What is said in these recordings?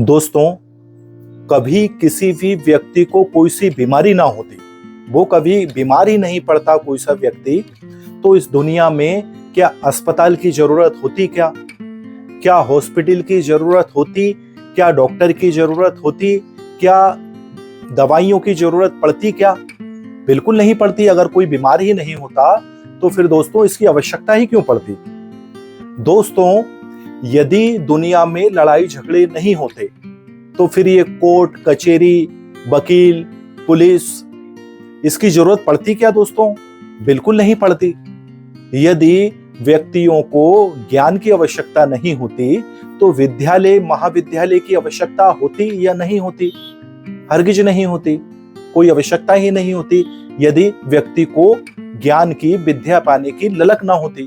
दोस्तों, कभी किसी भी व्यक्ति को कोई सी बीमारी ना होती, वो कभी बीमार ही नहीं पड़ता कोई सा व्यक्ति, तो इस दुनिया में क्या अस्पताल की जरूरत होती? क्या हॉस्पिटल की जरूरत होती? क्या डॉक्टर की जरूरत होती? क्या दवाइयों की जरूरत पड़ती? क्या बिल्कुल नहीं पड़ती। अगर कोई बीमार ही नहीं होता तो फिर दोस्तों इसकी आवश्यकता ही क्यों पड़ती? दोस्तों, यदि दुनिया में लड़ाई झगड़े नहीं होते तो फिर ये कोर्ट कचहरी, वकील, पुलिस, इसकी जरूरत पड़ती क्या दोस्तों? बिल्कुल नहीं पड़ती। यदि व्यक्तियों को ज्ञान की आवश्यकता नहीं होती तो विद्यालय महाविद्यालय की आवश्यकता होती या नहीं होती? हरगिज नहीं होती, कोई आवश्यकता ही नहीं होती यदि व्यक्ति को ज्ञान की, विद्या पाने की ललक ना होती।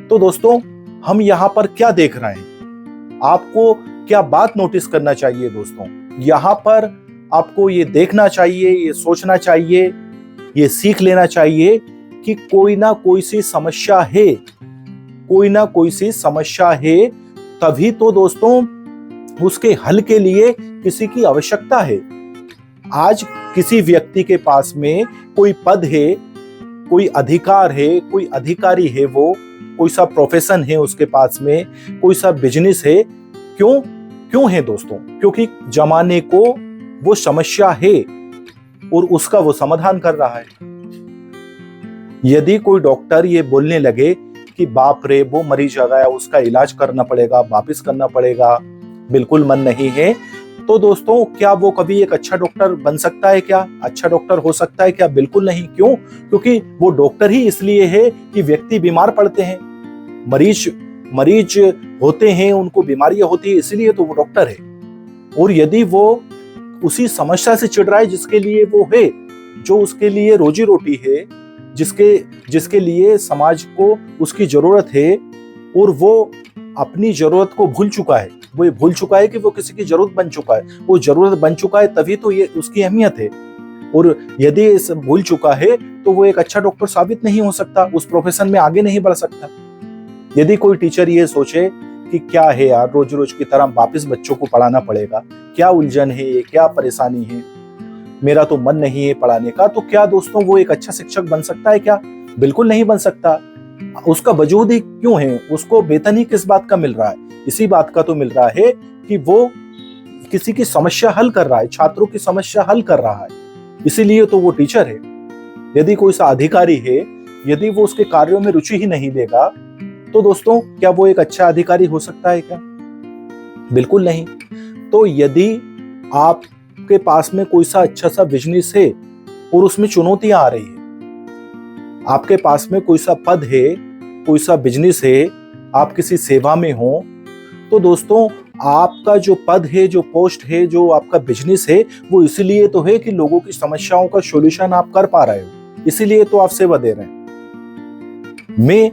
तो दोस्तों, हम यहाँ पर क्या देख रहे हैं? आपको क्या बात नोटिस करना चाहिए दोस्तों? यहाँ पर आपको ये देखना चाहिए, ये सोचना चाहिए, ये सीख लेना चाहिए कि कोई ना कोई सी समस्या है, कोई ना कोई सी समस्या है, तभी तो दोस्तों उसके हल के लिए किसी की आवश्यकता है। आज किसी व्यक्ति के पास में कोई पद है, कोई अधिकार है, कोई अधिकारी है, वो कोई सा प्रोफेशन है उसके पास में, कोई सा बिजनेस है। क्यों है दोस्तों? क्योंकि जमाने को वो समस्या है और उसका वो समाधान कर रहा है। यदि कोई डॉक्टर ये बोलने लगे कि बाप रे वो मरीज आ गया, उसका इलाज करना पड़ेगा, वापिस करना पड़ेगा, बिल्कुल मन नहीं है, तो दोस्तों क्या वो कभी एक अच्छा डॉक्टर बन सकता है? क्या अच्छा डॉक्टर हो सकता है क्या? बिल्कुल नहीं। क्यों? क्योंकि वो डॉक्टर ही इसलिए है कि व्यक्ति बीमार पड़ते हैं, मरीज होते हैं, उनको बीमारियां होती है, इसलिए तो वो डॉक्टर है। और यदि वो उसी समस्या से चिढ़ रहा है जिसके लिए वो है, जो उसके लिए रोजी रोटी है, जिसके लिए समाज को उसकी जरूरत है, और वो अपनी जरूरत को भूल चुका है, वो ये भूल चुका है कि वो किसी की जरूरत बन चुका है, वो जरूरत बन चुका है, तभी तो ये उसकी अहमियत है। और यदि इस भूल चुका है तो वो एक अच्छा डॉक्टर साबित नहीं हो सकता, उस प्रोफेशन में आगे नहीं बढ़ सकता। यदि कोई टीचर ये सोचे कि क्या है यार, रोज रोज की तरह वापस बच्चों को पढ़ाना पड़ेगा, क्या उलझन है ये, क्या परेशानी है, मेरा तो मन नहीं है पढ़ाने का, तो क्या दोस्तों वो एक अच्छा शिक्षक बन सकता है? क्या बिल्कुल नहीं बन सकता। उसका वजूद ही क्यों है? उसको वेतन ही किस बात का मिल रहा है? इसी बात का तो मिल रहा है कि वो किसी की समस्या हल कर रहा है, छात्रों की समस्या हल कर रहा है, इसीलिए तो वो टीचर है। यदि कोई सा अधिकारी है, यदि वो उसके कार्यों में रुचि ही नहीं लेगा, तो दोस्तों क्या वो एक अच्छा अधिकारी हो सकता है क्या? बिल्कुल नहीं। तो यदि आपके पास में कोई सा अच्छा सा बिजनेस है और उसमें चुनौतियां आ रही है, आपके पास में कोई सा पद है, कोई सा बिजनेस है, आप किसी सेवा में हो, तो दोस्तों आपका जो पद है, जो पोस्ट है, जो आपका बिजनेस है, वो इसीलिए तो है कि लोगों की समस्याओं का सॉल्यूशन आप कर पा रहे हो, इसीलिए तो आप सेवा दे रहे हैं। मैं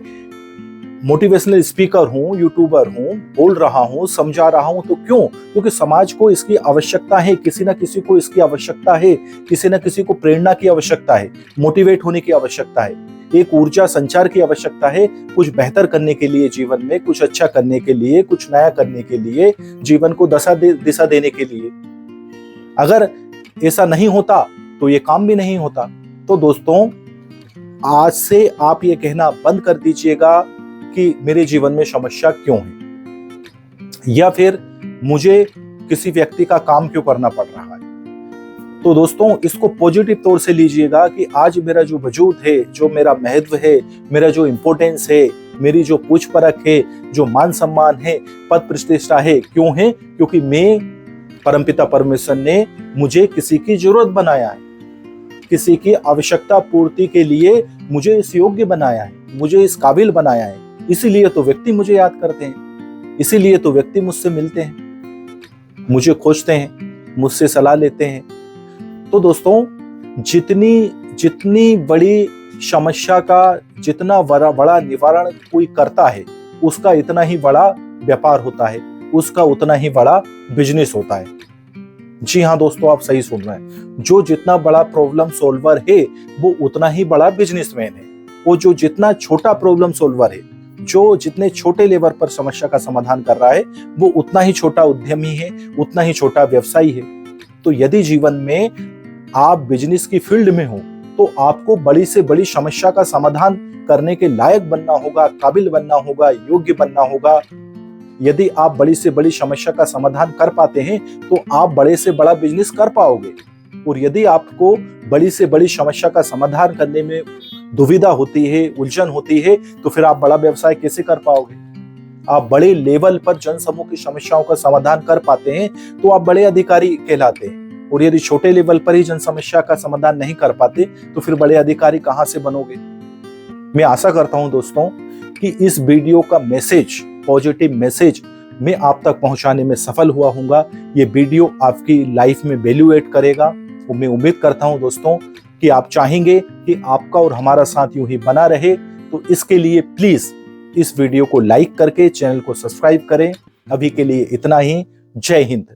मोटिवेशनल स्पीकर हूं, यूट्यूबर हूं, बोल रहा हूं, समझा रहा हूं, तो क्यों? क्योंकि समाज को इसकी आवश्यकता है, किसी ना किसी को इसकी आवश्यकता है, किसी ना किसी को प्रेरणा की आवश्यकता है, मोटिवेट होने की आवश्यकता है, एक ऊर्जा संचार की आवश्यकता है, कुछ बेहतर करने के लिए, जीवन में कुछ अच्छा करने के लिए, कुछ नया करने के लिए, जीवन को दिशा देने के लिए। अगर ऐसा नहीं होता तो ये काम भी नहीं होता। तो दोस्तों, आज से आप ये कहना बंद कर दीजिएगा कि मेरे जीवन में समस्या क्यों है, या फिर मुझे किसी व्यक्ति का काम क्यों करना पड़ रहा है। तो दोस्तों, इसको पॉजिटिव तौर से लीजिएगा कि आज मेरा जो वजूद है, जो मेरा महत्व है, मेरा जो इंपॉर्टेंस है, मेरी जो पूछ परख है, जो मान सम्मान है, पद प्रतिष्ठा है, क्यों है? क्योंकि मैं परमपिता परमेश्वर ने मुझे किसी की जरूरत बनाया है, किसी की आवश्यकता पूर्ति के लिए मुझे इस योग्य बनाया है, मुझे इस काबिल बनाया है। इसीलिए तो व्यक्ति मुझे याद करते हैं, इसीलिए तो व्यक्ति मुझसे मिलते हैं, मुझे खोजते हैं, मुझसे सलाह लेते हैं। तो दोस्तों, जितनी बड़ी समस्या का जितना बड़ा निवारण कोई करता है, उसका इतना ही बड़ा व्यापार होता है, उसका उतना ही बड़ा बिजनेस होता है। जी हाँ दोस्तों, आप सही सुन रहे हैं। जो जितना बड़ा प्रॉब्लम सॉल्वर है, वो उतना ही बड़ा बिजनेसमैन है। वो जो जितना छोटा प्रॉब्लम सॉल्वर है, जो जितने छोटे लेवल पर समस्या का समाधान कर रहा है वो उतना ही छोटा उद्यमी है, उतना ही छोटा व्यवसायी है। तो यदि जीवन में आप बिजनेस की फील्ड में हो तो आपको बड़ी से बड़ी समस्या का समाधान करने के लायक बनना होगा, काबिल बनना होगा, योग्य बनना होगा। यदि आप बड़ी से बड़ी समस्या का समाधान कर पाते हैं तो आप बड़े से बड़ा बिजनेस कर पाओगे। और यदि आपको बड़ी से बड़ी समस्या का समाधान करने में दुविधा होती है, उलझन होती है, तो फिर आप बड़ा व्यवसाय कैसे कर पाओगे। आप बड़े लेवल पर जनसमूह की समस्याओं का समाधान कर पाते हैं तो आप बड़े अधिकारी कहलाते हैं। और यदि छोटे लेवल पर ही जन समस्या का समाधान नहीं कर पाते तो फिर बड़े अधिकारी कहां से बनोगे। मैं आशा करता हूं दोस्तों कि इस वीडियो का मैसेज, पॉजिटिव मैसेज मैं आप तक पहुंचाने में सफल हुआ हूंगा। ये वीडियो आपकी लाइफ में वैल्यू एड करेगा। और मैं उम्मीद करता हूं दोस्तों कि आप चाहेंगे कि आपका और हमारा साथ यूं ही बना रहे। तो इसके लिए प्लीज इस वीडियो को लाइक करके चैनल को सब्सक्राइब करें। अभी के लिए इतना ही। जय हिंद।